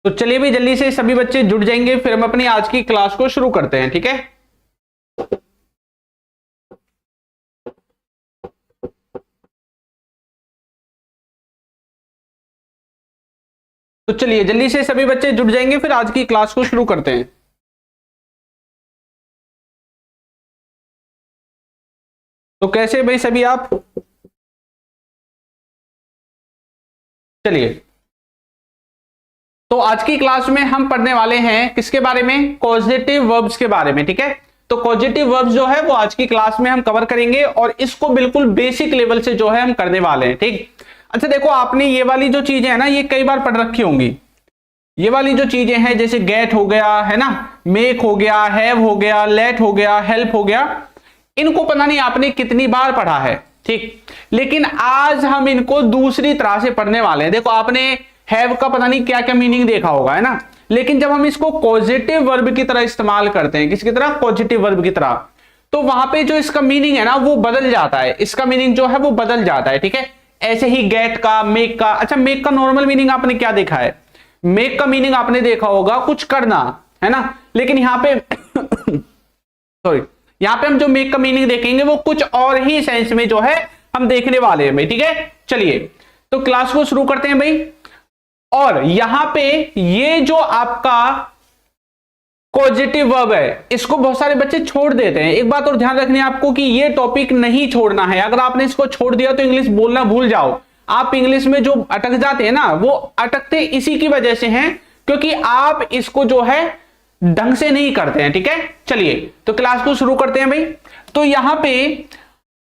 तो चलिए भी जल्दी से सभी बच्चे जुड़ जाएंगे, फिर हम अपनी आज की क्लास को शुरू करते हैं। ठीक है, तो चलिए जल्दी से सभी बच्चे जुड़ जाएंगे, फिर आज की क्लास को शुरू करते हैं। तो कैसे भाई सभी आप? चलिए, तो आज की क्लास में हम पढ़ने वाले हैं किसके बारे में? कॉजेटिव वर्ब्स के बारे में। ठीक है, तो कॉजेटिव वर्ब्स जो है वो आज की क्लास में हम कवर करेंगे और इसको बिल्कुल बेसिक लेवल से जो है हम करने वाले हैं। ठीक, अच्छा देखो, आपने ये वाली जो चीजें है ना ये कई बार पढ़ रखी होंगी। ये वाली जो चीजें हैं जैसे गेट हो गया है ना, मेक हो गया, हैव हो गया, लेट हो गया, हेल्प हो गया, इनको पता नहीं आपने कितनी बार पढ़ा है। ठीक, लेकिन आज हम इनको दूसरी तरह से पढ़ने वाले हैं। देखो, आपने हैव का पता नहीं क्या क्या मीनिंग देखा होगा, है ना, लेकिन जब हम इसको पॉजिटिव वर्ब की तरह इस्तेमाल करते हैं, किसकी तरह? पॉजिटिव वर्ब की तरह, तो वहां पे जो इसका मीनिंग है ना वो बदल जाता है, इसका मीनिंग जो है वो बदल जाता है। ठीक है, ऐसे ही गेट का, मेक का। अच्छा, मेक का नॉर्मल मीनिंग आपने क्या देखा है? मेक का मीनिंग आपने देखा होगा कुछ करना, है ना, लेकिन यहां पे सॉरी, यहां पे हम जो मेक का मीनिंग देखेंगे वो कुछ और ही सेंस में जो है हम देखने वाले हैं भाई। ठीक है, चलिए तो क्लास को शुरू करते हैं भाई। और यहां पे ये जो आपका पॉजिटिव वर्ब है इसको बहुत सारे बच्चे छोड़ देते हैं। एक बात और ध्यान रखनी है आपको कि ये टॉपिक नहीं छोड़ना है। अगर आपने इसको छोड़ दिया तो इंग्लिश बोलना भूल जाओ। आप इंग्लिश में जो अटक जाते हैं ना वो अटकते इसी की वजह से हैं क्योंकि आप इसको जो है ढंग से नहीं करते हैं। ठीक है, चलिए तो क्लास को शुरू करते हैं भाई। तो यहां पे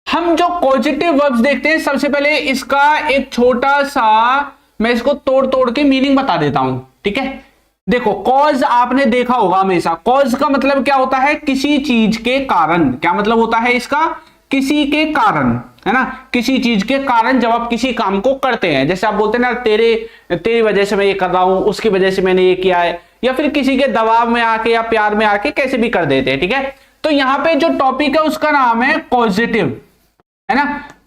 हम जो पॉजिटिव वर्ब्स देखते हैं, सबसे पहले इसका एक छोटा सा मैं इसको तोड़ तोड़ के मीनिंग बता देता हूं। ठीक है, देखो, कॉज आपने देखा होगा हमेशा। कॉज का मतलब क्या होता है? किसी चीज के कारण। क्या मतलब होता है इसका? किसी के कारण, है ना, किसी चीज के कारण जब आप किसी काम को करते हैं, जैसे आप बोलते हैं ना तेरी वजह से मैं ये कर रहा हूं, उसकी वजह से मैंने ये किया है, या फिर किसी के दबाव में आके या प्यार में आके कैसे भी कर देते हैं। ठीक है, तो यहां पे जो टॉपिक है उसका नाम है पॉजिटिव, है ना,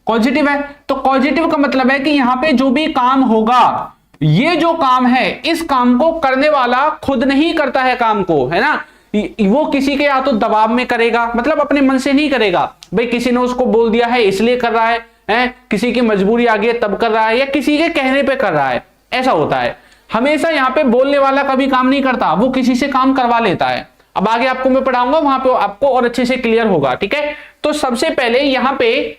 पॉजिटिव है। तो पॉजिटिव का मतलब है कि यहां पे जो भी काम होगा, ये जो काम है इस काम को करने वाला खुद नहीं करता है काम को, है ना, वो किसी के या तो दबाव में करेगा, मतलब अपने मन से नहीं करेगा भाई, किसी ने उसको बोल दिया है इसलिए कर रहा है, किसी की मजबूरी आ गई तब कर रहा है, या किसी के कहने पे कर रहा है। ऐसा होता है हमेशा। यहाँ पे बोलने वाला कभी काम नहीं करता, वो किसी से काम करवा लेता है। अब आगे आपको मैं पढ़ाऊंगा, वहां पे आपको और अच्छे से क्लियर होगा। ठीक है, तो सबसे पहले यहां पे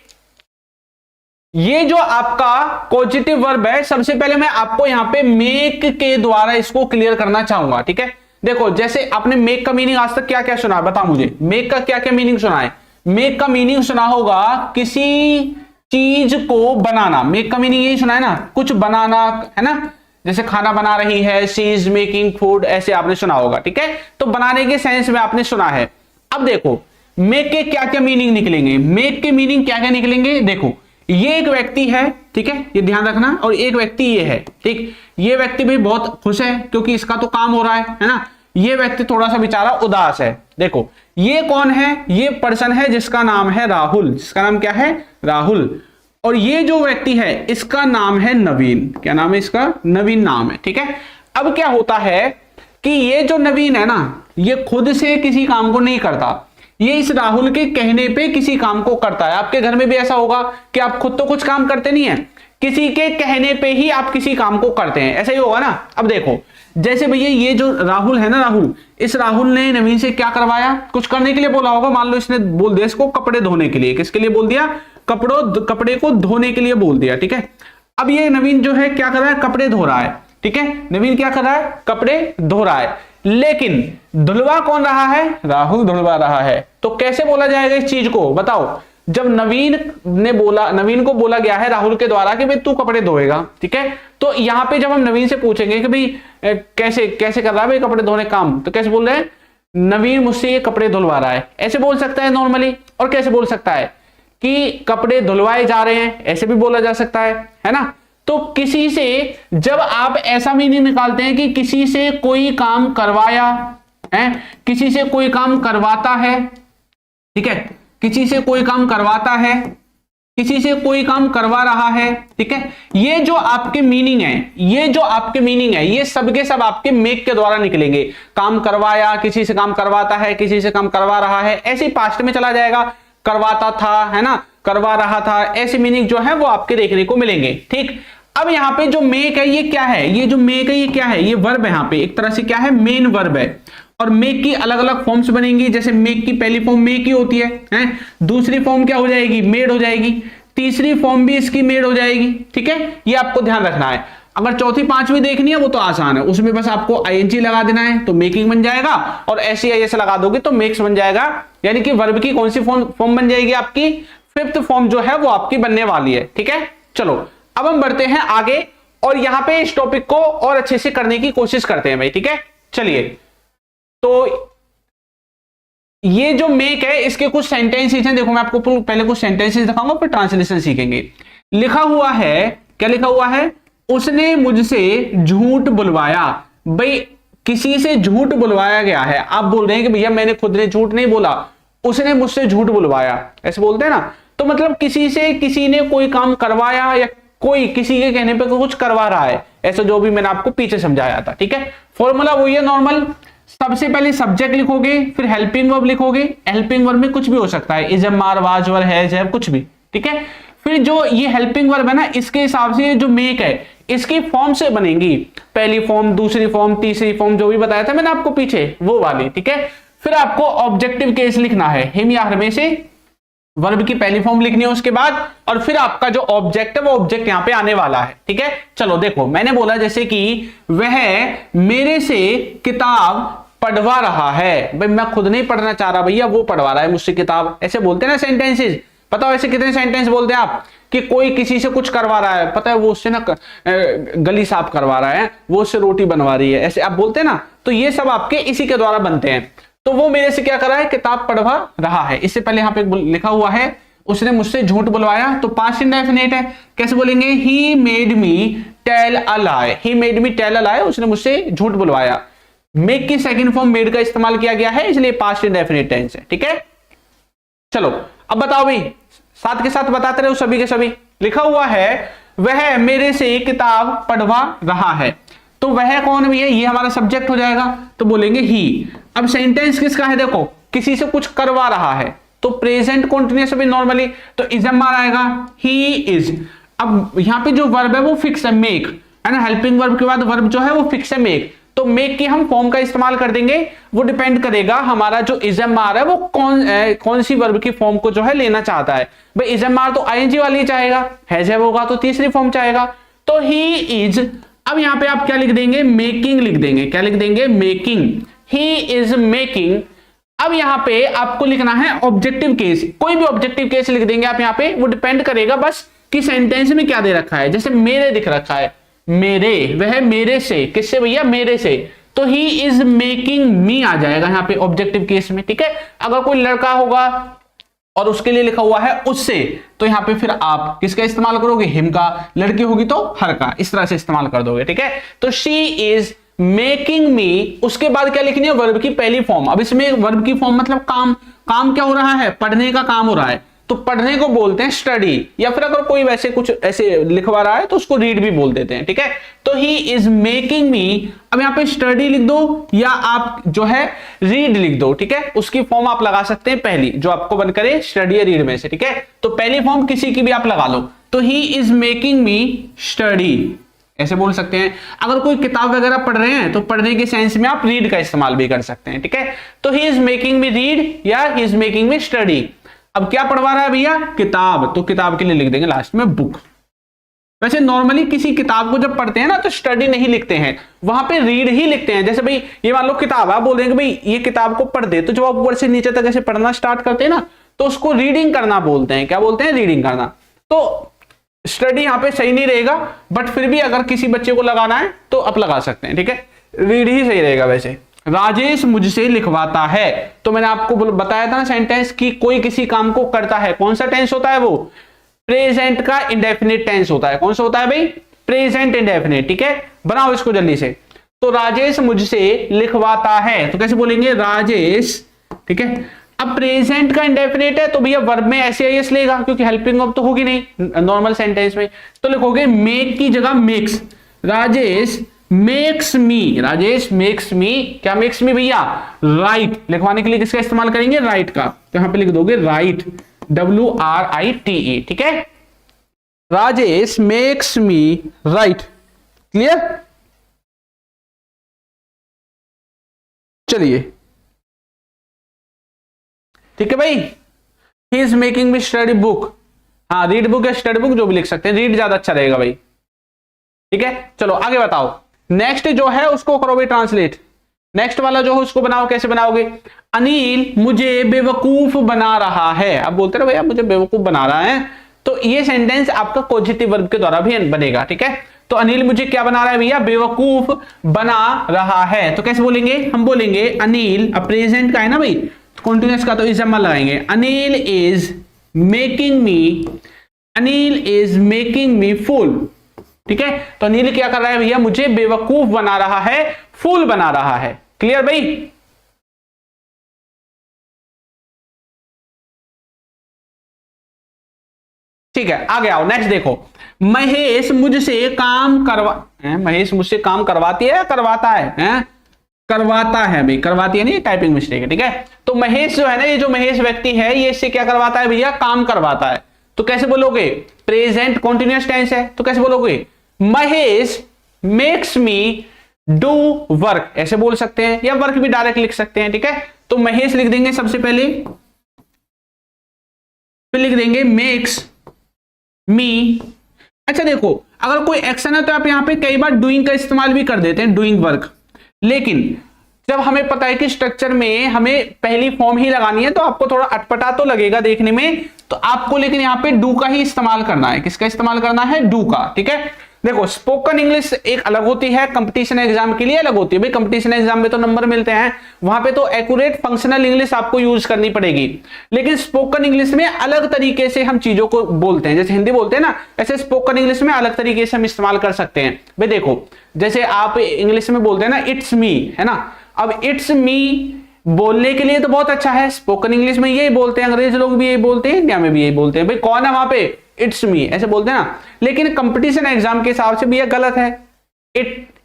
ये जो आपका पॉजिटिव वर्ब है, सबसे पहले मैं आपको यहां पे मेक के द्वारा इसको क्लियर करना चाहूंगा। ठीक है, देखो, जैसे आपने मेक का मीनिंग आज तक क्या क्या सुना है? बताओ मुझे, मेक का क्या क्या मीनिंग सुना है? मेक का मीनिंग सुना होगा किसी चीज को बनाना। मेक का मीनिंग यही सुना है ना, कुछ बनाना, है ना, जैसे खाना बना रही है, शी इज मेकिंग फूड, ऐसे आपने सुना होगा। ठीक है, तो बनाने के सेंस में आपने सुना है। अब देखो, मेक के क्या क्या मीनिंग निकलेंगे? मेक के मीनिंग क्या क्या निकलेंगे? देखो, ये एक व्यक्ति है, ठीक है, ये ध्यान रखना, और एक व्यक्ति ये है। ठीक, ये व्यक्ति भी बहुत खुश है क्योंकि इसका तो काम हो रहा है ना। ये व्यक्ति थोड़ा सा बेचारा उदास है। देखो, ये कौन है? ये पर्सन है जिसका नाम है राहुल। जिसका नाम क्या है? राहुल। और ये जो व्यक्ति है इसका नाम है नवीन। क्या नाम है इसका? नवीन नाम है। ठीक है, अब क्या होता है कि ये जो नवीन है ना, ये खुद से किसी काम को नहीं करता, ये इस राहुल के कहने पे किसी काम को करता है। आपके घर में भी ऐसा होगा कि आप खुद तो कुछ काम करते नहीं है, किसी के कहने पे ही आप किसी काम को करते हैं, ऐसा ही होगा ना। अब देखो, जैसे भैया ये जो राहुल है ना, राहुल, इस राहुल ने नवीन से क्या करवाया? कुछ करने के लिए बोला होगा। मान लो इसने बोल दिया इसको कपड़े धोने के लिए। किसके लिए बोल दिया? कपड़े को धोने के लिए बोल दिया। ठीक है, अब ये नवीन जो है क्या कर रहा है? कपड़े धो रहा है। ठीक है, नवीन क्या कर रहा है? कपड़े धो रहा है, लेकिन धुलवा कौन रहा है? राहुल धुलवा रहा है। तो कैसे बोला जाएगा इस चीज को? बताओ, जब नवीन को बोला गया है राहुल के द्वारा कि भाई तू कपड़े धोएगा। ठीक है, तो यहां पे जब हम नवीन से पूछेंगे कि भाई कैसे कैसे कर रहा है भाई कपड़े धोने काम, तो कैसे बोल रहे हैं? नवीन मुझसे ये कपड़े धुलवा रहा है। ऐसे बोल सकता है नॉर्मली। और कैसे बोल सकता है कि कपड़े धुलवाए जा रहे हैं, ऐसे भी बोला जा सकता है ना। तो किसी से जब आप ऐसा मीनिंग निकालते हैं कि किसी से कोई काम करवाया है, किसी से कोई काम करवाता है, ठीक है, किसी से कोई काम करवाता है, किसी से कोई काम करवा रहा है, ठीक है। ये जो आपके मीनिंग है, ये सब के सब आपके मेक के द्वारा निकलेंगे। काम करवाया, किसी से काम करवाता है, किसी से काम करवा रहा है, ऐसे पास्ट में चला जाएगा, करवाता था, है ना, करवा रहा था, ऐसे मीनिंग जो है वो आपके देखने को मिलेंगे, ठीक। अब यहाँ पे जो मेक है ये क्या है, ये जो मेक है ये क्या है, ये वर्ब है, यहाँ पे एक तरह से क्या है, मेन वर्ब है। और मेक की अलग अलग फॉर्म्स बनेंगी, जैसे मेक की पहली फॉर्म मेक ही होती है? दूसरी फॉर्म क्या हो जाएगी, मेड हो जाएगी, तीसरी फॉर्म भी इसकी मेड हो जाएगी, ठीक है। ये आपको ध्यान रखना है। अगर चौथी पांचवी देखनी है वो तो आसान है, उसमें बस आपको आईएनजी लगा देना है तो मेकिंग बन जाएगा, और ऐसे ऐसे लगा दोगे तो मेक्स बन जाएगा। यानी कि वर्ब की कौन सी फॉर्म बन जाएगी, आपकी फिफ्थ फॉर्म जो है वो आपकी बनने वाली है, ठीक है। चलो अब हम बढ़ते हैं आगे, और यहां पे इस टॉपिक को और अच्छे से करने की कोशिश करते हैं भाई, ठीक है। चलिए, तो ये जो मेक है इसके कुछ सेंटेंसेस हैं, देखो मैं आपको पहले कुछ सेंटेंसेस दिखाऊंगा, फिर ट्रांसलेशन सीखेंगे। लिखा हुआ है, क्या लिखा हुआ है, उसने मुझसे झूठ बुलवाया। भाई किसी से झूठ बुलवाया गया है, आप बोल रहे हैं कि भैया मैंने खुद ने झूठ नहीं बोला, उसने मुझसे झूठ बुलवाया, ऐसे बोलते हैं ना। तो मतलब किसी से किसी ने कोई काम करवाया, या कोई किसी के कहने पे कुछ करवा रहा है, ऐसा जो भी मैंने आपको पीछे समझाया था, ठीक है। फॉर्मूला वही है नॉर्मल, सबसे पहले सब्जेक्ट लिखोगे, फिर हेल्पिंग वर्ब लिखोगे। हेल्पिंग वर्ब में कुछ भी हो सकता है, इज, मार, वाज, वर, हैज, हैव, कुछ भी, ठीक है। फिर जो ये हेल्पिंग वर्ब है ना, इसके हिसाब से जो मेक है इसकी फॉर्म से बनेगी, पहली फॉर्म, दूसरी फॉर्म, तीसरी फॉर्म, जो भी बताया था मैंने आपको पीछे वो वाली, ठीक है। फिर आपको ऑब्जेक्टिव केस लिखना है, हिम या हर में से वर्ब की पहली फॉर्म लिखनी है उसके बाद, और फिर आपका जो ऑब्जेक्ट है वो ऑब्जेक्ट यहां पे आने वाला है, ठीक है। चलो देखो, मैंने बोला जैसे कि वह मेरे से किताब पढ़वा रहा है। भाई मैं खुद नहीं पढ़ना चाह रहा भैया, वो पढ़वा रहा है मुझसे किताब, ऐसे बोलते हैं ना सेंटेंसेस। पता है ऐसे कितने सेंटेंस बोलते हैं आप, कि कोई किसी से कुछ करवा रहा है, पता है वो उससे ना गली साफ करवा रहा है, वो उससे रोटी बनवा रही है, ऐसे आप बोलते हैं ना। तो ये सब आपके इसी के द्वारा बनते हैं। तो वो मेरे से क्या कर रहा है, किताब पढ़वा रहा है। इससे पहले यहाँ पे लिखा हुआ है उसने मुझसे झूठ बुलवाया, तो पास्ट इंडेफिनिट है, कैसे बोलेंगे, he made me tell a lie. He made me tell a lie, उसने मुझसे झूठ बुलवाया। मेक की सेकंड फॉर्म मेड का इस्तेमाल किया गया है, इसलिए पास्ट इंडेफिनिट टेंस है, ठीक है। चलो अब बताओ भाई, साथ के साथ बताते रहो सभी के सभी। लिखा हुआ है वह मेरे से किताब पढ़वा रहा है, तो वह कौन भी है, ये हमारा सब्जेक्ट हो जाएगा, तो बोलेंगे ही। अब सेंटेंस किसका है, देखो किसी से कुछ करवा रहा है, तो प्रेजेंट कॉन्टिन्यूअस भी नॉर्मली तो इजम आएगा, ही इज। अब यहां पे जो वर्ब है वो फिक्स है, मेक है ना, हेल्पिंग वर्ब के बाद वर्ब जो है वो फिक्स है, मेक। तो मेक की हम फॉर्म का इस्तेमाल कर देंगे, वो डिपेंड करेगा हमारा जो इजम आर है वो कौन सी वर्ब की फॉर्म को जो है लेना चाहता है। भाई इजम आर तो आईएनजी वाली चाहेगा, हैज हैव होगा तो तीसरी फॉर्म चाहेगा, तो ही इज। अब यहां पे आप क्या लिख देंगे, मेकिंग लिख देंगे, क्या लिख देंगे, मेकिंग, ही इज मेकिंग। अब यहां पे आपको लिखना है ऑब्जेक्टिव केस, कोई भी ऑब्जेक्टिव केस लिख देंगे आप यहां पे, वो डिपेंड करेगा बस कि सेंटेंस में क्या दे रखा है। जैसे मेरे दिख रखा है, मेरे, वह मेरे से, किससे भैया, मेरे से, तो ही इज मेकिंग मी आ जाएगा यहां पे ऑब्जेक्टिव केस में, ठीक है। अगर कोई लड़का होगा और उसके लिए लिखा हुआ है उससे, तो यहां पे फिर आप किसका इस्तेमाल करोगे, हिम का, लड़की होगी तो हर का, इस तरह से इस्तेमाल कर दोगे, ठीक है। तो शी इज मेकिंग मी, उसके बाद क्या लिखनी है, वर्ब की पहली फॉर्म। अब इसमें वर्ब की फॉर्म मतलब काम, काम क्या हो रहा है, पढ़ने का काम हो रहा है, तो पढ़ने को बोलते हैं स्टडी, या फिर अगर कोई वैसे कुछ ऐसे लिखवा रहा है तो उसको रीड भी बोल देते हैं, ठीक है। तो ही इज मेकिंग मी, अब यहां पे स्टडी लिख दो या आप जो है रीड लिख दो, ठीक है। उसकी फॉर्म आप लगा सकते हैं पहली, जो आपको बन करे स्टडी या रीड में से, ठीक है। तो पहली फॉर्म किसी की भी आप लगा लो, तो he is making me study, ऐसे बोल सकते हैं। अगर कोई किताब वगैरह पढ़ रहे हैं तो पढ़ने के सेंस में आप रीड का इस्तेमाल भी कर सकते हैं, ठीक है। तो he is making me read या he is making me study. अब क्या पढ़वा रहा है भैया, किताब, तो किताब के लिए लिख देंगे लास्ट में बुक। वैसे नॉर्मली किसी किताब को जब पढ़ते हैं ना तो स्टडी नहीं लिखते हैं, वहां पे रीड ही लिखते हैं। जैसे भाई ये मान लो किताब, आप बोल देंगे भाई ये किताब को पढ़ दे, तो जब आप ऊपर से नीचे तक ऐसे पढ़ना स्टार्ट करते हैं ना तो उसको रीडिंग करना बोलते हैं, क्या बोलते हैं, रीडिंग करना। तो स्टडी यहां पे सही नहीं रहेगा, बट फिर भी अगर किसी बच्चे को लगाना है तो आप लगा सकते हैं, ठीक है। रीड ही सही रहेगा। वैसे राजेश मुझसे लिखवाता है, तो मैंने आपको बताया था ना सेंटेंस कि कोई किसी काम को करता है, कौन सा टेंस होता है, वो प्रेजेंट का इंडेफिनिट टेंस होता है। कौन सा होता है भाई, प्रेजेंट इंडेफिनिट, ठीक है। बनाओ इसको जल्दी से। तो राजेश मुझसे लिखवाता है, तो कैसे बोलेंगे, राजेश, ठीक है, अब प्रेजेंट का इंडेफिनिट है तो भैया वर्ब में एस लेगा, क्योंकि हेल्पिंग वर्ब तो होगी नहीं नॉर्मल सेंटेंस में, तो लिखोगे मेक की जगह makes. Rajesh makes me, Rajesh makes me, क्या मेक्स मी भैया, राइट। लिखवाने के लिए किसका इस्तेमाल करेंगे, राइट का, तो यहां पे लिख दोगे राइट, WRITE, ठीक है। Rajesh makes me right, clear. चलिए ठीक है भाई, ही is making me study book, हाँ रीड बुक या स्टडी बुक जो भी लिख सकते हैं, रीड ज्यादा अच्छा रहेगा भाई, ठीक है। चलो आगे बताओ, नेक्स्ट जो है उसको करो भाई ट्रांसलेट। नेक्स्ट वाला जो है उसको बनाओ, कैसे बनाओगे, अनिल मुझे बेवकूफ बना रहा है। अब बोलते रहो भैया मुझे बेवकूफ बना रहा है, तो ये सेंटेंस आपका पॉजिटिव वर्ब के द्वारा भी बनेगा, ठीक है। तो अनिल मुझे क्या बना रहा है भैया, बेवकूफ बना रहा है, तो कैसे बोलेंगे, हम बोलेंगे अनिल, अब प्रेजेंट का है ना भाई, कॉन्टिन्यूअस का तो इज लगाएंगे, Anil is making me, Anil is making me fool, ठीक है। तो अनिल क्या कर रहा है भैया, मुझे बेवकूफ बना रहा है, फूल बना रहा है, क्लियर भाई। ठीक है आगे आओ, नेक्स्ट देखो, महेश मुझसे काम महेश मुझसे काम करवाती है या करवाता है, करवाता है भाई, करवाती है नहीं, टाइपिंग मिस्टेक है, ठीक है। तो महेश जो है ना, ये जो महेश व्यक्ति है ये इससे क्या करवाता है भैया, काम करवाता है, तो कैसे बोलोगे, प्रेजेंट कॉन्टिन्यूअस टेंस है, तो कैसे बोलोगे, Mahesh makes me do work, ऐसे बोल सकते हैं, या वर्क भी डायरेक्ट लिख सकते हैं, ठीक है। तो महेश लिख देंगे सबसे पहले, फिर लिख देंगे मेक्स मी। अच्छा देखो, अगर कोई एक्शन है तो आप यहां पे कई बार डूइंग का इस्तेमाल भी कर देते हैं, डूइंग वर्क, लेकिन जब हमें पता है कि स्ट्रक्चर में हमें पहली फॉर्म ही लगानी है तो आपको थोड़ा अटपटा तो लगेगा देखने में, तो आपको लेकिन यहां पे डू का ही इस्तेमाल करना है। किसका इस्तेमाल करना है, डू का, ठीक है। देखो स्पोकन इंग्लिश एक अलग होती है, कंपटीशन एग्जाम के लिए अलग होती है भाई, कंपटीशन एग्जाम में तो नंबर मिलते हैं, वहां पे तो एक्यूरेट फंक्शनल इंग्लिश आपको यूज करनी पड़ेगी, लेकिन स्पोकन इंग्लिश में अलग तरीके से हम चीजों को बोलते हैं, जैसे हिंदी बोलते हैं ना, ऐसे स्पोकन इंग्लिश में अलग तरीके से हम इस्तेमाल कर सकते हैं भाई। देखो जैसे आप इंग्लिश में बोलते हैं ना इट्स मी, है ना, अब इट्स मी बोलने के लिए तो बहुत अच्छा है, स्पोकन इंग्लिश में यही बोलते हैं, अंग्रेज लोग भी यही बोलते हैं, इंडिया में भी यही बोलते हैं भाई, कौन है वहां पे, इट्स मी ऐसे बोलते हैं ना, लेकिन कंपटीशन एग्जाम के हिसाब से भी यह गलत है,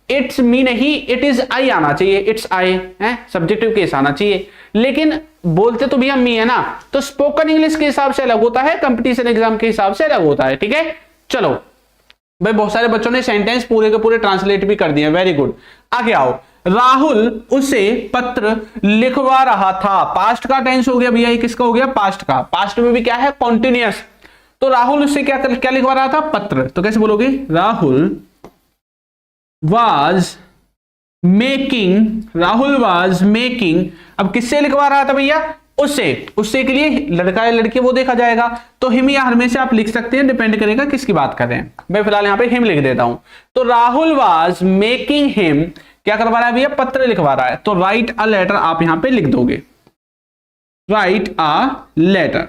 इट्स मी नहीं, इट इज आई आना चाहिए, इट्स आई है, सब्जेक्टिव केस आना चाहिए, लेकिन बोलते तो भी हम मी है ना, तो स्पोकन इंग्लिश के हिसाब से अलग होता है, कंपटीशन एग्जाम के हिसाब से अलग होता है, ठीक है। चलो भाई बहुत सारे बच्चों ने सेंटेंस पूरे के पूरे ट्रांसलेट भी कर दिए, वेरी गुड। आगे आओ, राहुल उसे पत्र लिखवा रहा था, पास्ट का टेंस हो गया भैया, ये किसका हो गया, पास्ट का, पास्ट में भी क्या है, कॉन्टिन्यूअस, तो राहुल उससे क्या लिखवा रहा था, पत्र, तो कैसे बोलोगे, राहुल वाज मेकिंग, अब किससे लिखवा रहा था भैया, उससे के लिए लड़का या लड़की वो देखा जाएगा, तो हिम या हर में से आप लिख सकते हैं, डिपेंड करेगा किसकी बात कर रहे हैं। मैं फिलहाल यहां पे हिम लिख देता हूं, तो राहुल वाज मेकिंग हिम, क्या करवा रहा है भैया, पत्र लिखवा रहा है, तो राइट अ लेटर आप यहां पे लिख दोगे, राइट अ लेटर,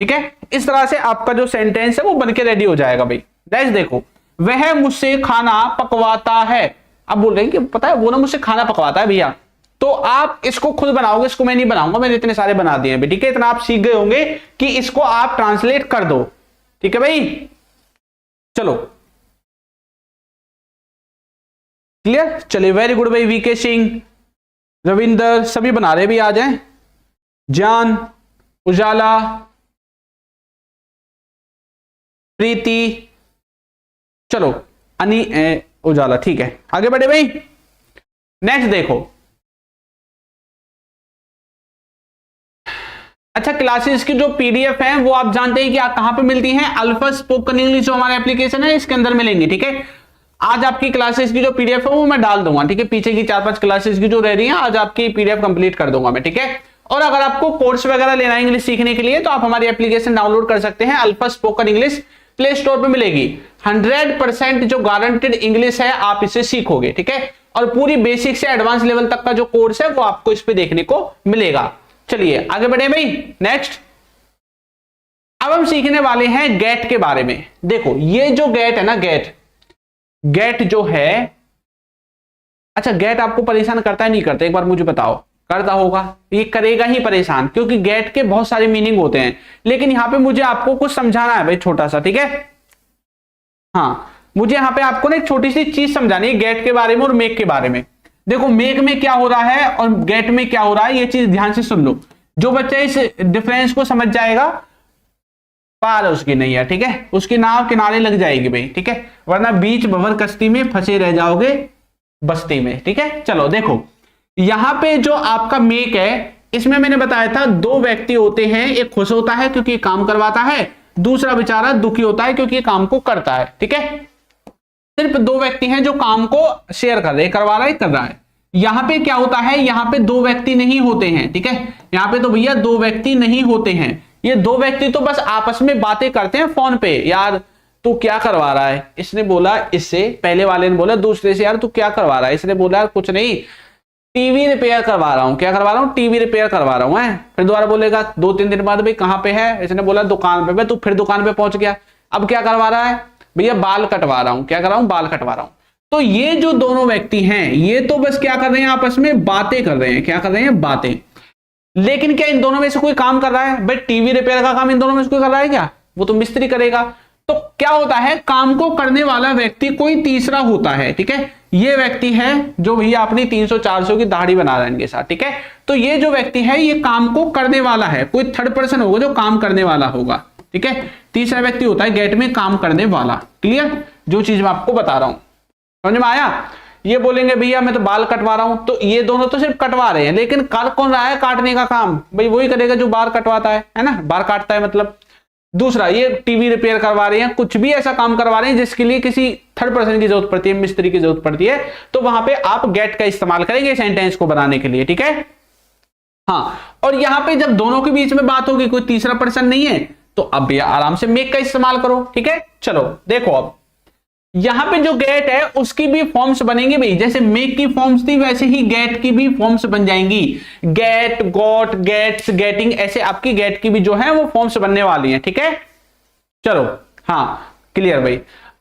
ठीक है। इस तरह से आपका जो सेंटेंस है वो बनके रेडी हो जाएगा भाई। नेक्स्ट देखो, वह मुझसे खाना पकवाता है, अब बोल रहे हैं कि पता है वो ना मुझसे खाना पकवाता है भैया, तो आप इसको खुद बनाओगे, इसको मैं नहीं बनाऊंगा, मैंने इतने सारे बना दिए हैं, ठीक है, इतना आप सीख गए होंगे कि इसको आप ट्रांसलेट कर दो, ठीक है भाई। चलो क्लियर, चलिए वेरी गुड भाई, वीके सिंह, रविंदर सभी बना रहे भी, आ जाए, जान, उजाला, प्रीति, चलो उजाला, ठीक है, आगे बढ़े भाई। नेक्स्ट देखो, अच्छा क्लासेस की जो पीडीएफ है वो आप जानते हैं कि आप कहां पे मिलती हैं, अल्फा स्पोकन इंग्लिश जो हमारा एप्लीकेशन है इसके अंदर मिलेंगी, ठीक है। आज आपकी क्लासेस की जो पीडीएफ है वो मैं डाल दूंगा, ठीक है, पीछे की 4-5 क्लासेस की जो रह रही है आज आपकी पीडीएफ कंप्लीट कर दूंगा मैं, ठीक है। और अगर आपको कोर्स वगैरह लेना है इंग्लिश सीखने के लिए तो आप हमारी एप्लीकेशन डाउनलोड कर सकते हैं, alpha spoken English play store पे मिलेगी, 100% जो गारंटेड इंग्लिश है आप इसे सीखोगे, ठीक है, और पूरी बेसिक से एडवांस लेवल तक का जो कोर्स है वो आपको इस पे देखने को मिलेगा। चलिए आगे बढ़े भाई। नेक्स्ट अब हम सीखने वाले हैं गेट के बारे में। देखो ये जो गेट है ना, गेट जो है, अच्छा गेट आपको परेशान करता है नहीं करता, एक बार मुझे बताओ, करता होगा, ये करेगा ही परेशान, क्योंकि गेट के बहुत सारे मीनिंग होते हैं। लेकिन यहां पे मुझे आपको कुछ समझाना है भाई, छोटा सा, ठीक है। हाँ, मुझे यहां पे आपको ना एक छोटी सी चीज समझानी है गेट के बारे में और मेक के बारे में। देखो मेक में क्या हो रहा है और गेट में क्या हो रहा है, ये चीज ध्यान से सुन लो। जो बच्चा इस डिफरेंस को समझ जाएगा, पार उसकी नहीं है, ठीक है, उसकी नाव किनारे लग जाएगी भाई, ठीक है, वरना बीच भंवर कश्ती में फंसे रह जाओगे बस्ती में, ठीक है। चलो देखो, यहां पे जो आपका मेक है, इसमें मैंने बताया था 2 व्यक्ति होते हैं, एक खुश होता है क्योंकि काम करवाता है, दूसरा बेचारा दुखी होता है क्योंकि काम को करता है, ठीक है। सिर्फ 2 व्यक्ति हैं जो काम को शेयर कर रहे हैं, करवा रहा है, कर रहा है। यहां पे क्या होता है, यहां पे 2 व्यक्ति नहीं होते हैं, ठीक है। यहां पे तो भैया 2 व्यक्ति नहीं होते हैं, ये 2 व्यक्ति तो बस आपस में बातें करते हैं फोन पे, यार तू क्या करवा रहा है, इसने बोला इससे, पहले वाले ने बोला दूसरे से, यार तू क्या करवा रहा है, इसने बोला कुछ नहीं, टीवी रिपेयर करवा रहा हूं। क्या करवा रहा हूं? टीवी रिपेयर करवा रहा हूं। है फिर दोबारा बोलेगा 2-3 दिन बाद, भाई कहां पे है, इसने बोला दुकान पे। भाई तू फिर दुकान पे पहुंच गया, अब क्या करवा रहा है, भैया बाल कटवा रहा हूं। क्या कर रहा हूं? बाल कटवा रहा हूं। तो ये जो दोनों व्यक्ति हैं, ये तो बस क्या कर रहे हैं, आपस में बातें कर रहे हैं। क्या कर रहे हैं? बातें। लेकिन क्या इन दोनों में से कोई काम कर रहा है? भाई टीवी रिपेयर का काम इन दोनों में से कोई कर रहा है क्या? वो तो मिस्त्री करेगा। तो क्या होता है, काम को करने वाला व्यक्ति कोई तीसरा होता है, ठीक है। ये व्यक्ति है जो भैया अपनी 300-400 की दाढ़ी बना रहे हैं इनके साथ, ठीक है। तो ये जो व्यक्ति है, ये काम को करने वाला है, कोई थर्ड पर्सन होगा जो काम करने वाला होगा, ठीक है। तीसरा व्यक्ति होता है गेट में काम करने वाला। क्लियर? जो चीज मैं आपको बता रहा हूं, समझ में आया? ये बोलेंगे भैया मैं तो बाल कटवा रहा हूं, तो ये दोनों तो सिर्फ कटवा रहे हैं, लेकिन कर कौन रहा है काटने का काम? भाई वही करेगा जो बाल कटवाता है ना, बाल काटता है मतलब। दूसरा, ये टीवी रिपेयर करवा रहे हैं, कुछ भी ऐसा काम करवा रहे हैं जिसके लिए किसी थर्ड पर्सन की जरूरत पड़ती है, मिस्त्री की जरूरत पड़ती है, तो वहां पे आप गेट का इस्तेमाल करेंगे सेंटेंस को बनाने के लिए, ठीक है। हाँ, और यहां पे जब दोनों के बीच में बात होगी, कोई तीसरा पर्सन नहीं है, तो अब भैया आराम से मेक का इस्तेमाल करो, ठीक है। चलो देखो, अब यहां पे जो गेट है उसकी भी फॉर्म्स बनेंगी भाई, जैसे मेक की फॉर्म्स थी वैसे ही गेट की भी फॉर्म्स बन जाएंगी। गेट, गॉट, गेट्स, गेटिंग, ऐसे आपकी गेट की भी जो है वो फॉर्म्स बनने वाली हैं, ठीक है। चलो हाँ, क्लियर भाई।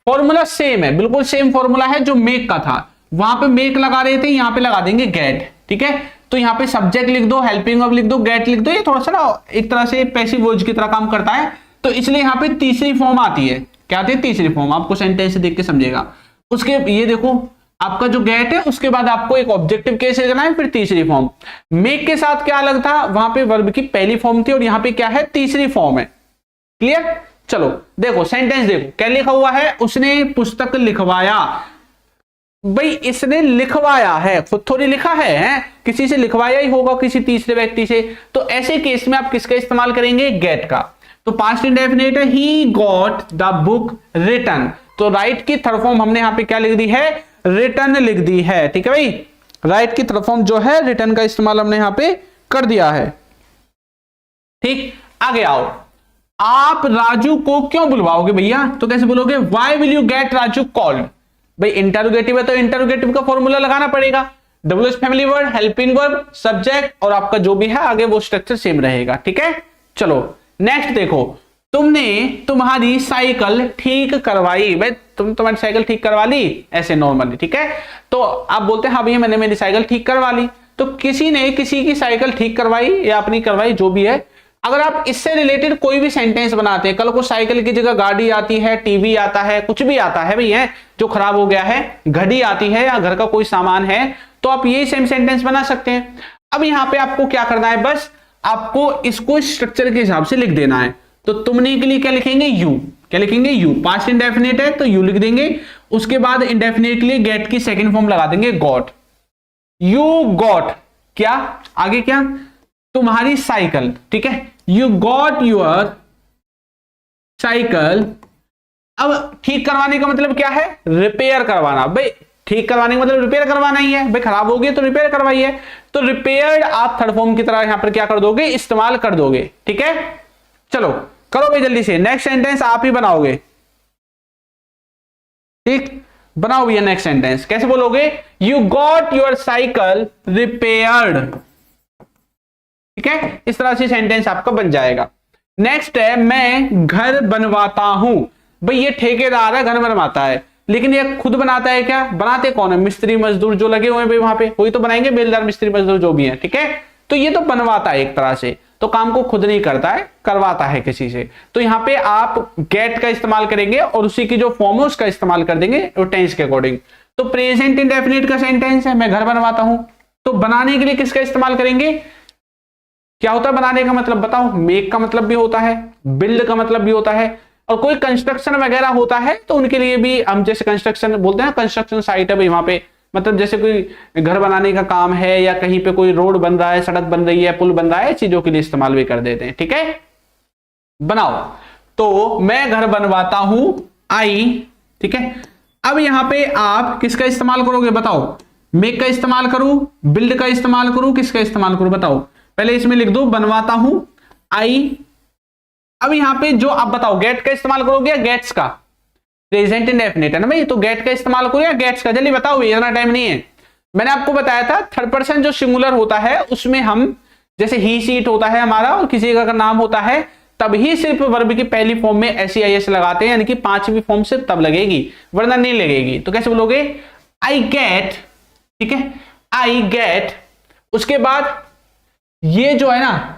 फॉर्मूला सेम है, बिल्कुल सेम फॉर्मूला है जो मेक का था। वहां पे मेक लगा रहे थे, यहां पे लगा देंगे गेट, ठीक है। तो यहां पे सब्जेक्ट लिख दो, हेल्पिंग वर्ब लिख दो, गेट लिख दो। ये थोड़ा सा ना एक तरह से पैसिव वॉइस की तरह काम करता है, तो इसलिए यहां पे तीसरी फॉर्म आती है। क्या आती है? तीसरी फॉर्म। आपको सेंटेंस देख के समझेगा। उसके ये देखो, आपका जो गेट है उसके बाद आपको एक ऑब्जेक्टिव केस लिखना है, फिर तीसरी फॉर्म। मेक के साथ क्या अलग था, वहां पे वर्ब की पहली फॉर्म थी और यहां पे क्या है, तीसरी फॉर्म है। क्लियर? चलो देखो सेंटेंस, देखो क्या लिखा हुआ है, उसने पुस्तक लिखवाया। भाई इसने लिखवाया है, खुद थोड़ी लिखा है, किसी से लिखवाया ही होगा, किसी तीसरे व्यक्ति से। तो ऐसे केस में आप किसका इस्तेमाल करेंगे? गेट का। तो पास्ट इंडेफिनिट है, he got the book written. तो राइट की थर्ड फॉर्म हमने यहां पे क्या लिख दी है? रिटन लिख दी है, ठीक है भाई। राइट की थर्ड फॉर्म जो है रिटन का इस्तेमाल हमने यहां पे कर दिया है, ठीक। आगे आओ, आप राजू को क्यों बुलवाओगे भैया? तो कैसे बोलोगे? Why will you gate Raju called? भाई इंटरोगेटिव है तो इंटरोगेटिव का फॉर्मूला लगाना पड़ेगा। WH family word, helping verb, subject और आपका जो भी है आगे वो स्ट्रक्चर सेम रहेगा, ठीक है। चलो नेक्स्ट देखो, तुमने तुम्हारी साइकिल ठीक करवाई। भाई तुम्हारी साइकिल ठीक करवा ली, ऐसे नॉर्मली, ठीक है। तो आप बोलते हैं हाँ भैया मैंने मेरी साइकिल ठीक करवा ली। तो किसी ने किसी की साइकिल ठीक करवाई या अपनी करवाई, जो भी है। अगर आप इससे रिलेटेड कोई भी सेंटेंस बनाते हैं, कल को साइकिल की जगह गाड़ी आती है, टीवी आता है, कुछ भी आता है भैया जो खराब हो गया है, घड़ी आती है या घर का कोई सामान है, तो आप ये सेम सेंटेंस बना सकते हैं। अब यहां पे आपको क्या करना है, बस आपको इसको स्ट्रक्चर के हिसाब से लिख देना है। तो तुमने के लिए क्या लिखेंगे? यू। क्या लिखेंगे? यू। पास्ट इंडेफिनिट है तो यू लिख देंगे। उसके बाद इंडेफिनिट के लिए गेट की सेकंड फॉर्म लगा देंगे गॉट। यू गॉट क्या, आगे क्या? तुम्हारी साइकिल, ठीक है। You got your cycle. अब ठीक करवाने का मतलब क्या है? रिपेयर करवाना। भाई ठीक करवाने का मतलब रिपेयर करवाना ही है। भाई खराब हो गई तो रिपेयर करवाइए। तो रिपेयर्ड आप थर्ड फॉर्म की तरह यहां पर क्या कर दोगे? इस्तेमाल कर दोगे, ठीक है। चलो करो भाई जल्दी से, नेक्स्ट सेंटेंस आप ही बनाओगे, ठीक। बनाओ भैया नेक्स्ट सेंटेंस। कैसे बोलोगे? You got your cycle repaired, ठीक है। इस तरह से सेंटेंस आपका बन जाएगा। नेक्स्ट है, मैं घर बनवाता हूं। भाई ये ठेकेदार है, घर बनवाता है। लेकिन ये खुद बनाता है क्या? बनाते कौन है? मिस्त्री मजदूर जो लगे हुए हैं वहां पे, वही तो बनाएंगे, बेलदार मिस्त्री मजदूर जो भी है, ठीक है। तो ये तो बनवाता है एक तरह से, तो काम को खुद नहीं करता है, करवाता है किसी से। तो यहां पे आप गेट का इस्तेमाल करेंगे और उसी की जो फॉर्म है उसका इस्तेमाल कर देंगे वो टेंस के अकॉर्डिंग। तो प्रेजेंट इंडेफिनिट का सेंटेंस है, मैं घर बनवाता हूं, तो बनाने के लिए किसका इस्तेमाल करेंगे? क्या होता है बनाने का मतलब बताओ? मेक का मतलब भी होता है, बिल्ड का मतलब भी होता है, और कोई कंस्ट्रक्शन वगैरह होता है तो उनके लिए भी हम जैसे कंस्ट्रक्शन बोलते हैं, कंस्ट्रक्शन साइट है भाई वहां पे, मतलब जैसे कोई घर बनाने का काम है या कहीं पे कोई रोड बन रहा है, सड़क बन रही है, पुल बन रहा है, चीजों के लिए इस्तेमाल भी कर देते हैं, ठीक है। बनाओ, तो मैं घर बनवाता हूं, आई, ठीक है। अब यहां पे आप किसका इस्तेमाल करोगे बताओ? मेक का इस्तेमाल करूं, बिल्ड का इस्तेमाल करूं, किसका इस्तेमाल करूं बताओ? पहले इसमें लिख दो बनवाता हूं, आई। अब यहां पे जो आप बताओ गेट का इस्तेमाल करोगे या गेट्स का? प्रेजेंट इंडेफिनिट है ना भाई, तो गेट का इस्तेमाल करो या गेट्स का? जल्दी बताओ, इतना टाइम नहीं है। मैंने आपको बताया था थर्ड पर्सन जो सिंगुलर होता है उसमें हम जैसे ही सीट होता है हमारा और किसी का नाम होता है तब ही सिर्फ वर्ब की पहली फॉर्म में एस लगाते हैं, यानी कि पांचवी फॉर्म से तब लगेगी, वरना नहीं लगेगी। तो कैसे बोलोगे? आई गेट, ठीक है, आई गेट। उसके बाद ये जो है ना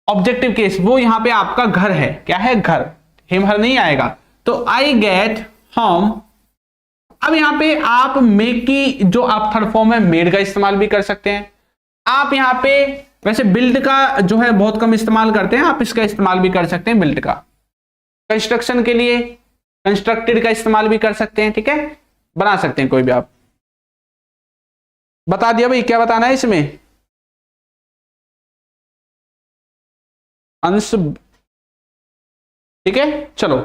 ऑब्जेक्टिव केस, वो यहां पे आपका घर है, क्या है? घर, हिमहर नहीं आएगा, तो आई गेट होम। अब यहां पे आप मेक की जो आप थर्ड फॉर्म है मेड का इस्तेमाल भी कर सकते हैं। आप यहां पे वैसे बिल्ड का जो है बहुत कम इस्तेमाल करते हैं, आप इसका इस्तेमाल भी कर सकते हैं बिल्ड का। कंस्ट्रक्शन के लिए कंस्ट्रक्टेड का इस्तेमाल भी कर सकते हैं, ठीक है, बना सकते हैं कोई भी। आप बता दिया भाई, क्या बताना है इसमें? अंश, ठीक है, चलो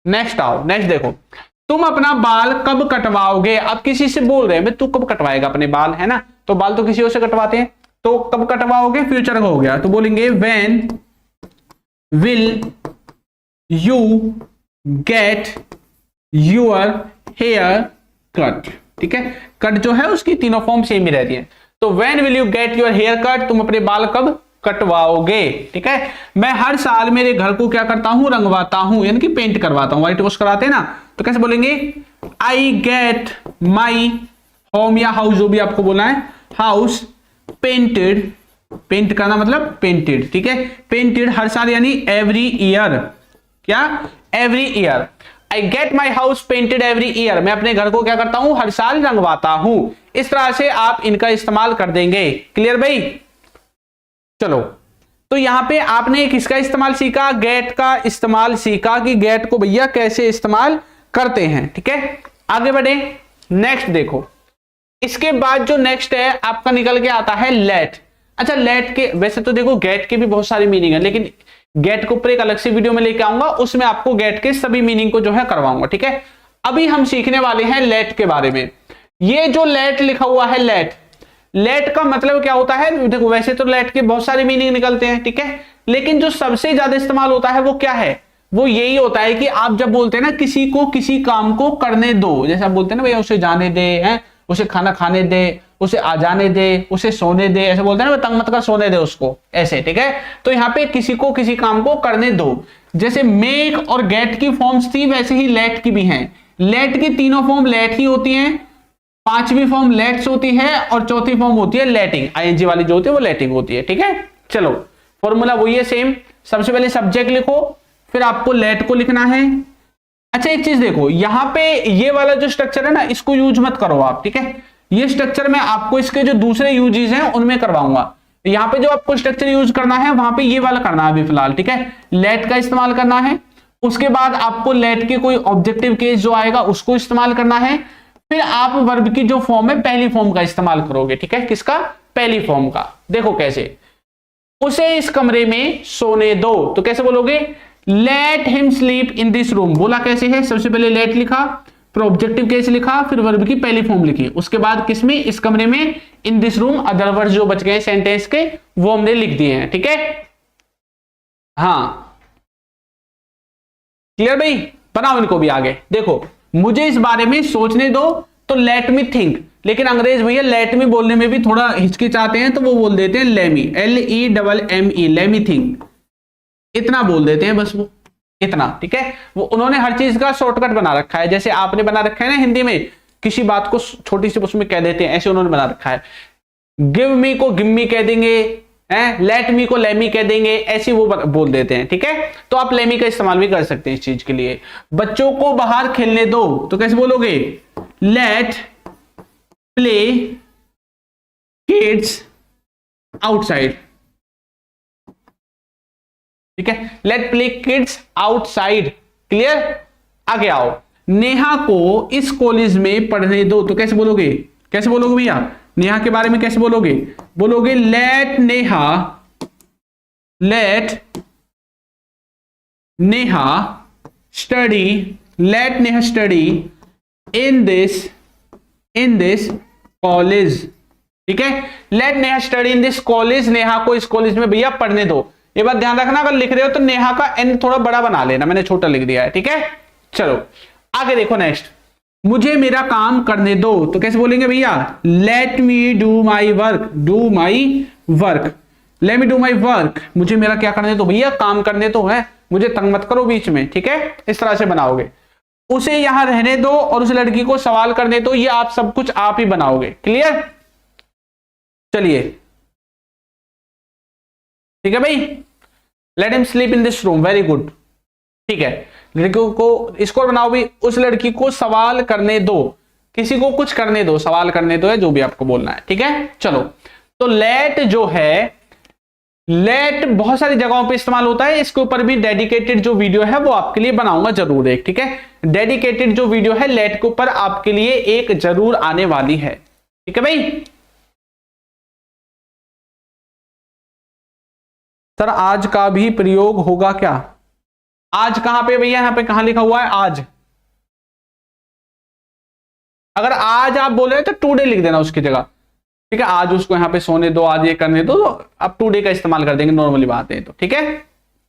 नेक्स्ट आओ। नेक्स्ट देखो, तुम अपना बाल कब कटवाओगे? अब किसी से बोल रहे हैं तू कब कटवाएगा अपने बाल, है ना, तो बाल तो किसी और से कटवाते हैं, तो कब कटवाओगे फ्यूचर का हो गया, तो बोलेंगे when will you get your hair cut, ठीक है। कट जो है उसकी तीनों फॉर्म सेम ही रहती है, तो when will you get your hair cut, तुम अपने बाल कब कटवाओगे, ठीक है। मैं हर साल मेरे घर को क्या करता हूं? रंगवाता हूं, यानी कि पेंट करवाता हूं, व्हाइट वॉश कराते हैं ना, तो कैसे बोलेंगे? आई गेट माई होम या हाउस, जो भी आपको बोलना है, हाउस पेंटेड, पेंट करना मतलब पेंटेड, ठीक है, पेंटेड हर साल यानी एवरी ईयर, क्या? Every year. I get my house painted every year, मैं अपने घर को क्या करता हूं? हर साल रंगवाता हूं। इस तरह से आप इनका इस्तेमाल कर देंगे। क्लियर भाई? चलो, तो यहां पे आपने किसका इस्तेमाल सीखा? गेट का इस्तेमाल सीखा कि गेट को भैया कैसे इस्तेमाल करते हैं, ठीक है। आगे बढ़े, नेक्स्ट देखो, इसके बाद जो नेक्स्ट है आपका निकल के आता है लेट। अच्छा, लेट के वैसे तो देखो गेट के भी बहुत सारी मीनिंग है, लेकिन गेट के ऊपर एक अलग से वीडियो में लेके आऊंगा, उसमें आपको गेट के सभी मीनिंग को जो है करवाऊंगा, ठीक है। अभी हम सीखने वाले हैं लेट के बारे में। ये जो लेट लिखा हुआ है लेट, लेट का मतलब क्या होता है? देखो वैसे तो लेट के बहुत सारे मीनिंग निकलते हैं, ठीक है, लेकिन जो सबसे ज्यादा इस्तेमाल होता है वो क्या है? वो यही होता है कि आप जब बोलते हैं ना किसी को किसी काम को करने दो, जैसे आप बोलते हैं ना भैया उसे जाने दे, हैं, उसे खाना खाने दे, उसे आ जाने दे, उसे सोने दे, ऐसे बोलते हैं ना, तंग मत कर, सोने दे उसको, ऐसे, ठीक है। तो यहाँ पे किसी को किसी काम को करने दो, जैसे मेक और गेट की फॉर्म्स थी वैसे ही लेट की भी हैं। लेट की तीनों फॉर्म लेट ही होती हैं, पांचवी फॉर्म लेट्स होती है और चौथी फॉर्म होती है लेटिंग, आईएनजी वाली जो होती है वो लेटिंग होती है, ठीक है। चलो, फॉर्मूला वही है सेम, सबसे पहले सब्जेक्ट लिखो, फिर आपको लेट को लिखना है। अच्छा, एक चीज देखो, यहां पे ये वाला जो स्ट्रक्चर है ना, इसको यूज मत करो आप, ठीक है। ये स्ट्रक्चर में आपको इसके जो दूसरे यूजेस हैं उनमें करवाऊंगा। यहां पे जो आपको स्ट्रक्चर यूज करना है वहां पे ये वाला करना है अभी फिलहाल, ठीक है। लेट का इस्तेमाल करना है, उसके बाद आपको लेट के कोई ऑब्जेक्टिव केस जो आएगा उसको इस्तेमाल करना है, फिर आप वर्ब की जो फॉर्म है पहली फॉर्म का इस्तेमाल करोगे, ठीक है। किसका? पहली फॉर्म का। देखो कैसे, उसे इस कमरे में सोने दो, तो कैसे बोलोगे? Let him sleep in this room. बोला कैसे है? सबसे पहले लेट लिखा, फिर ऑब्जेक्टिव केस लिखा, फिर वर्ब की पहली फॉर्म लिखी, उसके बाद किसमें? इस कमरे में, in this room. Other words जो बच गए सेंटेंस के वो हमने लिख दिए हैं, ठीक है। हाँ, क्लियर भाई? बनाओ इनको भी आगे। देखो, मुझे इस बारे में सोचने दो, तो लेट मी थिंक, लेकिन अंग्रेज भैया लेट मी बोलने में भी थोड़ा हिचकिचाते हैं, तो वो बोल देते हैं लेमी, LEMME, लेमी थिंक। इतना बोल देते हैं बस, वो इतना, ठीक है। वो उन्होंने हर चीज का शॉर्टकट बना रखा है, जैसे आपने बना रखा है ना हिंदी में, किसी बात को छोटी सी उसमें कह देते हैं, ऐसे उन्होंने बना रखा है। गिव मी को गिव मी कह देंगे, लेट मी को लेमी कह देंगे, ऐसे वो बोल देते हैं, ठीक है। तो आप लेमी का इस्तेमाल भी कर सकते हैं इस चीज के लिए। बच्चों को बाहर खेलने दो, तो कैसे बोलोगे? लेट प्ले किड्स आउटसाइड, ठीक है। Let play kids outside, clear. आगे आओ, नेहा को इस कॉलेज में पढ़ने दो, तो कैसे बोलोगे? कैसे बोलोगे भैया? नेहा के बारे में कैसे बोलोगे? बोलोगे let Neha study, let Neha study in this college, ठीक है। Let Neha study in this college, Neha को इस कॉलेज में भैया पढ़ने दो। ये बात ध्यान रखना, अगर लिख रहे हो तो नेहा का एन थोड़ा बड़ा बना लेना, मैंने छोटा लिख दिया है, ठीक है। चलो आगे देखो, नेक्स्ट, मुझे मेरा काम करने दो, तो कैसे बोलेंगे भैया? Let me do my work, do my work, let me do my work, मुझे मेरा क्या करने दो भैया? काम करने दो, है, मुझे तंग मत करो बीच में, ठीक है। इस तरह से बनाओगे। उसे यहां रहने दो और उस लड़की को सवाल करने दो, ये आप सब कुछ आप ही बनाओगे, क्लियर। चलिए ठीक है भाई, let him sleep in this room, very good, ठीक है। लड़कियों को इसको बनाओ भी, उस लड़की को सवाल करने दो, किसी को कुछ करने दो, सवाल करने दो, है जो भी आपको बोलना है, ठीक है। चलो, तो लेट जो है, लेट बहुत सारी जगहों पे इस्तेमाल होता है, इसके ऊपर भी डेडिकेटेड जो वीडियो है वो आपके लिए बनाऊंगा जरूर एक, ठीक है। डेडिकेटेड जो वीडियो है लेट के ऊपर आपके लिए एक जरूर आने वाली है, ठीक है भाई। सर आज का भी प्रयोग होगा क्या? आज कहां पे भैया? यहां पे कहां लिखा हुआ है आज? अगर आज आप बोल रहे हैं तो टुडे लिख देना उसकी जगह, ठीक है। आज उसको यहां पे सोने दो, आज ये करने दो, तो आप टुडे का इस्तेमाल कर देंगे, नॉर्मली बात है तो, ठीक है।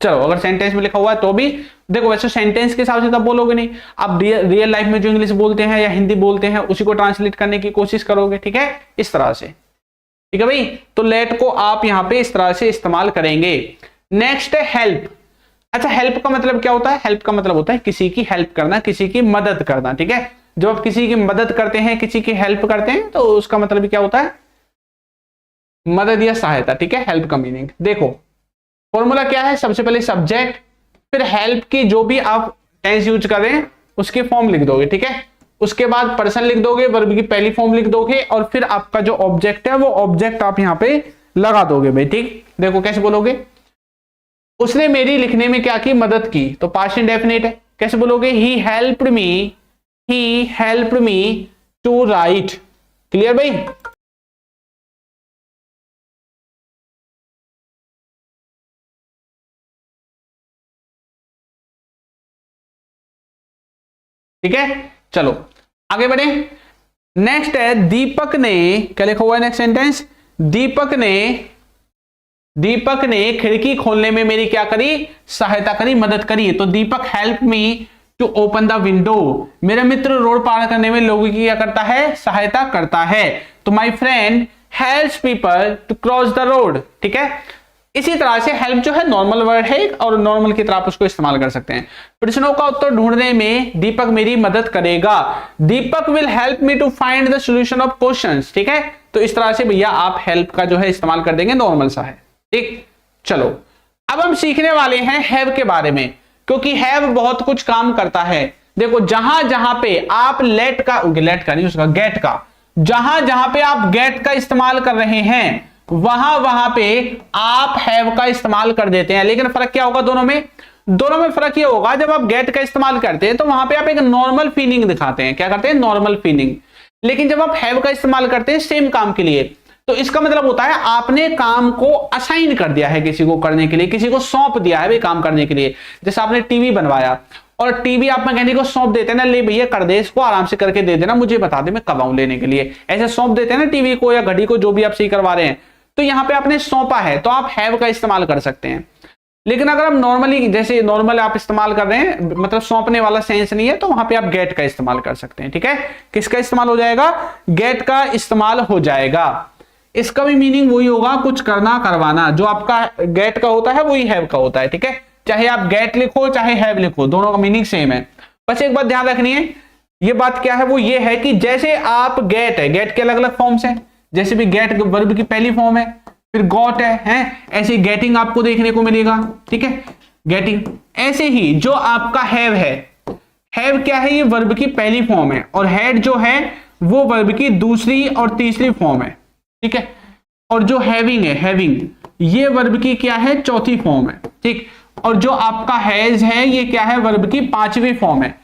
चलो, अगर सेंटेंस में लिखा हुआ है तो भी देखो, वैसे सेंटेंस के हिसाब से तब बोलोगे नहीं, आप रियल लाइफ में जो इंग्लिश बोलते हैं या हिंदी बोलते हैं उसी को ट्रांसलेट करने की कोशिश करोगे, ठीक है, इस तरह से, ठीक है भाई। तो लेट को आप यहां पे इस तरह से इस्तेमाल करेंगे। नेक्स्ट है हेल्प। अच्छा, हेल्प का मतलब क्या होता है? हेल्प का मतलब होता है किसी की हेल्प करना, किसी की मदद करना, ठीक है। जब आप किसी की मदद करते हैं, किसी की हेल्प करते हैं, तो उसका मतलब क्या होता है? मदद या सहायता, ठीक है। हेल्प का मीनिंग देखो, फॉर्मूला क्या है? सबसे पहले सब्जेक्ट, फिर हेल्प की जो भी आप टेंस यूज कर रहे हैं उसकी फॉर्म लिख दोगे, ठीक है। उसके बाद पर्सन लिख दोगे, वर्ब की पहली फॉर्म लिख दोगे, और फिर आपका जो ऑब्जेक्ट है वो ऑब्जेक्ट आप यहां पे लगा दोगे भाई, ठीक। देखो कैसे बोलोगे, उसने मेरी लिखने में क्या की? मदद की, तो पास्ट इंडेफिनिट है, कैसे बोलोगे? He helped me to write, clear भाई। ठीक है, चलो आगे बढ़े। नेक्स्ट है दीपक ने, क्या लिखा हुआ है नेक्स्ट सेंटेंस? दीपक ने खिड़की खोलने में मेरी क्या करी? सहायता करी, मदद करी। तो Deepak help me to open the window, मेरा मित्र रोड पार करने में लोगों की क्या करता है? सहायता करता है। तो my friend helps people to cross the road, ठीक है। इसी तरह से हेल्प जो है नॉर्मल वर्ड है और नॉर्मल की तरह आप उसको इस्तेमाल कर सकते हैं। प्रश्नों का उत्तर ढूंढने में दीपक मेरी मदद करेगा, Deepak will help me to find the solution of questions, ठीक है। तो इस तरह से भैया आप हेल्प का जो है इस्तेमाल कर देंगे, नॉर्मल सा है, ठीक। चलो अब हम सीखने वाले हैं हैव के बारे में, क्योंकि हैव बहुत कुछ काम करता है। देखो जहां जहां पे आप लेट का नहीं, उसका गेट का, जहां जहां पे आप गेट का इस्तेमाल कर रहे हैं वहां वहां पे आप हैव का इस्तेमाल कर देते हैं। लेकिन फर्क क्या होगा दोनों में? दोनों में फर्क ये होगा, जब आप गेट का इस्तेमाल करते हैं तो वहां पे आप एक नॉर्मल फीलिंग दिखाते हैं, क्या करते हैं? Normal feeling. लेकिन जब आप हैव का इस्तेमाल करते हैं सेम काम के लिए, तो इसका मतलब होता है आपने काम को असाइन कर दिया है किसी को करने के लिए, किसी को सौंप दिया है भाई काम करने के लिए। जैसे आपने टीवी बनवाया और टीवी आप मैकेनिक को सौंप देते हैं ना, ले भैया कर दे, इसको आराम से करके दे देना, मुझे बता दे मैं कब आऊं लेने के लिए, ऐसे सौंप देते हैं ना टीवी को या घड़ी को, जो भी आप सही करवा रहे हैं। तो यहां पे आपने सौंपा है तो आप हैव का इस्तेमाल कर सकते हैं। लेकिन अगर आप नॉर्मली, जैसे नॉर्मल आप इस्तेमाल कर रहे हैं, मतलब सौंपने वाला सेंस नहीं है, तो वहां पे आप गेट का इस्तेमाल कर सकते हैं, ठीक है। किसका इस्तेमाल हो जाएगा? गेट का इस्तेमाल हो जाएगा। इसका भी मीनिंग वही होगा, कुछ करना, करवाना। जो आपका गेट का होता है वही हैव का होता है, ठीक है। चाहे आप गेट लिखो चाहे हैव लिखो, दोनों का मीनिंग सेम है। बस एक बात ध्यान रखनी है, ये बात क्या है, वो ये है कि जैसे आप गेट है, गेट के अलग अलग फॉर्म्स हैं, जैसे भी गेट वर्ब की पहली फॉर्म है, फिर गॉट है, ऐसे गेटिंग आपको देखने को मिलेगा, ठीक है, गेटिंग। ऐसे ही जो आपका हैव है, हैव क्या है, ये वर्ब की पहली फॉर्म है, और हैड जो है वो वर्ब की दूसरी और तीसरी फॉर्म है, ठीक है। और जो हैविंग है, हैविंग ये वर्ब की क्या है, चौथी फॉर्म है, ठीक। और जो आपका हैज है ये क्या है, वर्ब की पांचवी फॉर्म है।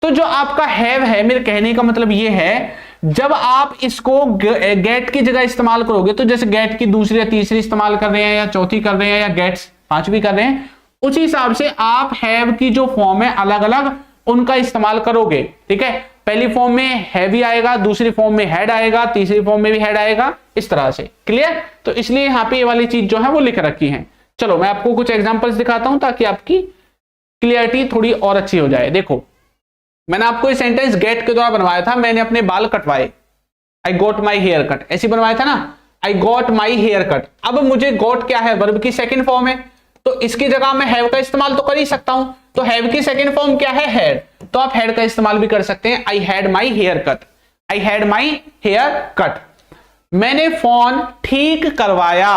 तो जो आपका हैव है, मेरे कहने का मतलब ये है, जब आप इसको गेट की जगह इस्तेमाल करोगे, तो जैसे गेट की दूसरी या तीसरी इस्तेमाल कर रहे हैं या चौथी कर रहे हैं या गेट्स पांचवी कर रहे हैं, उसी हिसाब से आप हैव की जो फॉर्म है अलग अलग उनका इस्तेमाल करोगे, ठीक है। पहली फॉर्म में हैवी आएगा, दूसरी फॉर्म में हैड आएगा, तीसरी फॉर्म में भी हैड आएगा, इस तरह से, क्लियर। तो इसलिए यहाँ पे ये वाली चीज जो है वो लिख रखी है। चलो मैं आपको कुछ एग्जांपल्स दिखाता हूं ताकि आपकी क्लियरिटी थोड़ी और अच्छी हो जाए। देखो मैंने आपको ये सेंटेंस गेट के द्वारा बनवाया था, मैंने अपने बाल कटवाए, आई गोट माई हेयर कट, ऐसी बनवाया था ना, I got my hair cut. अब मुझे गॉट क्या है, वर्ब की सेकंड फॉर्म है, तो इसकी जगह मैं हैव का इस्तेमाल तो कर ही सकता हूं। तो हैव की सेकंड फॉर्म क्या है, हैड, तो आप हैड का इस्तेमाल भी कर सकते हैं, I had my hair cut, I had my hair cut. मैंने फोन ठीक करवाया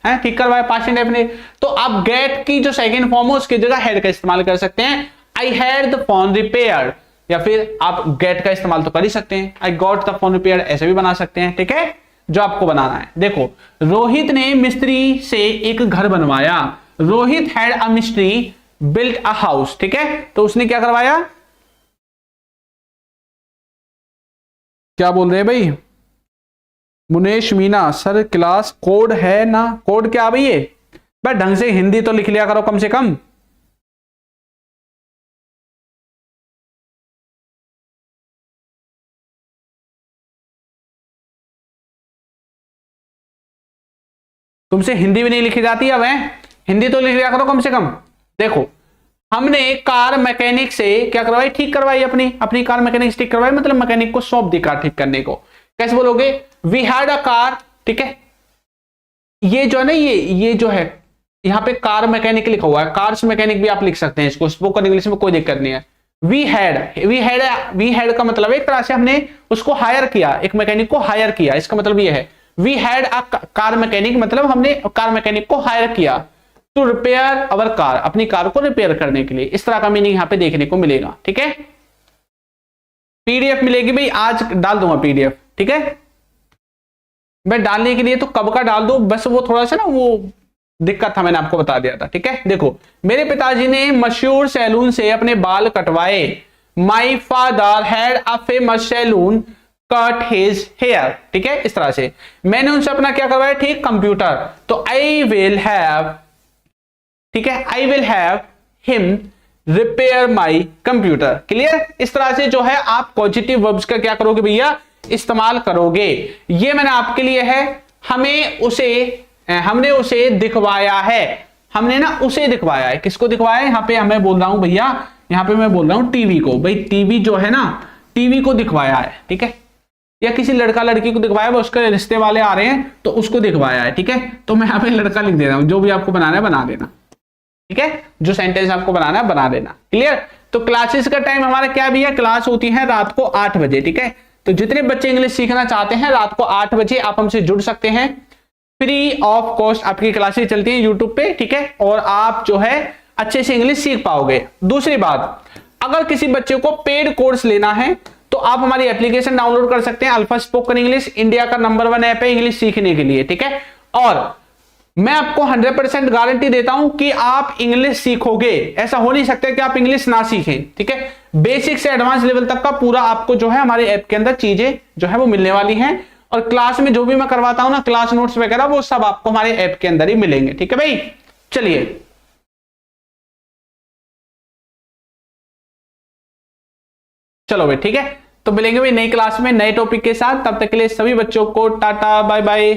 है, ठीक करवाया पास्ट इंडेफिनिट, तो आप गेट की जो सेकंड फॉर्म है उसकी जगह हैड का इस्तेमाल कर सकते हैं, I had the phone repaired, या फिर आप गेट का इस्तेमाल तो कर ही सकते हैं, I got the phone repaired, ऐसे भी बना सकते हैं, ठीक है, जो आपको बनाना है। देखो रोहित ने मिस्त्री से एक घर बनवाया, रोहित हैड अ मिस्त्री बिल्ट अ हाउस, ठीक है, तो उसने क्या करवाया, क्या बोल रहे हैं भाई Munesh Meena sir, class code है ना, कोड क्या भाई ये, भाई ढंग से हिंदी तो लिख लिया करो कम से कम। तुमसे हिंदी भी नहीं लिखी जाती, अब है हिंदी तो लिख लिया करो कम से कम। देखो हमने कार मैकेनिक से क्या करवाई, ठीक करवाई, अपनी अपनी कार मैकेनिक से ठीक करवाई, मतलब मैकेनिक को सौंप दी कार ठीक करने को। कैसे बोलोगे, वी हैड अ कार, ठीक है, ये जो है ना, ये जो है यहाँ पे कार मैकेनिक लिखा हुआ है, कार्स मैकेनिक भी आप लिख सकते हैं इसको, स्पोकन इंग्लिश में कोई दिक्कत नहीं है। वी हैड का मतलब एक तरह से हमने उसको हायर किया, एक मैकेनिक को हायर किया, इसका मतलब ये है we had a car mechanic, मतलब हमने कार मैकेनिक को हायर किया टू रिपेयर अवर कार, अपनी कार को रिपेयर करने के लिए। इस तरह का मीनिंग यहां पे देखने को मिलेगा, ठीक है। पीडीएफ मिलेगी भाई, आज डाल दूंगा पीडीएफ, ठीक है। मैं डालने के लिए तो कब का डाल दो, बस वो थोड़ा सा ना वो दिक्कत था, मैंने आपको बता दिया था, ठीक है। देखो मेरे पिताजी ने मशहूर सैलून से अपने बाल कटवाए, my father had a famous salon cut his hair, ठीक है, इस तरह से। मैंने उनसे अपना क्या करवाया, ठीक, कंप्यूटर, तो आई विल हैव, ठीक है, I will have him repair my computer, clear. इस तरह से जो है आप पॉजिटिव वर्ब्स का क्या करोगे भैया, इस्तेमाल करोगे। ये मैंने आपके लिए है, हमने उसे दिखवाया है, हमने ना उसे दिखवाया है, किसको दिखवाया है, यहाँ पे मैं बोल रहा हूं भैया, यहाँ पे मैं बोल रहा हूं टीवी को, भाई टीवी जो है ना, टीवी को दिखवाया है, ठीक है, या किसी लड़का लड़की को दिखवाया, उसके रिश्ते वाले आ रहे हैं तो उसको दिखवाया है, ठीक है। तो मैं यहाँ पे लड़का लिख दे रहा हूं, जो भी आपको बनाना है बना देना, ठीक है, जो सेंटेंस आपको बनाना है बना देना, क्लियर। तो क्लासेस का टाइम हमारा क्या भी है, क्लास होती है रात को 8 बजे, ठीक है। तो जितने बच्चे इंग्लिश सीखना चाहते हैं रात को 8 बजे आप हमसे जुड़ सकते हैं, फ्री ऑफ कॉस्ट आपकी क्लासेस चलती हैं यूट्यूब पे, ठीक है, और आप जो है अच्छे से इंग्लिश सीख पाओगे। दूसरी बात, अगर किसी बच्चे को पेड कोर्स लेना है तो आप हमारी एप्लीकेशन डाउनलोड कर सकते हैं, अल्फा स्पोकन इंग्लिश, इंडिया का नंबर 1 ऐप है इंग्लिश सीखने के लिए, ठीक है। और मैं आपको 100% गारंटी देता हूं कि आप इंग्लिश सीखोगे, ऐसा हो नहीं सकता कि आप इंग्लिश ना सीखें, ठीक है। बेसिक से एडवांस लेवल तक का पूरा आपको जो है हमारे ऐप के अंदर चीजें जो है वो मिलने वाली हैं, और क्लास में जो भी मैं करवाता हूं ना, क्लास नोट्स वगैरह, वो सब आपको हमारे ऐप के अंदर ही मिलेंगे, ठीक है भाई। चलिए चलो भाई, ठीक है, तो मिलेंगे भाई नई क्लास में नए टॉपिक के साथ, तब तक के लिए सभी बच्चों को टाटा बाय बाय।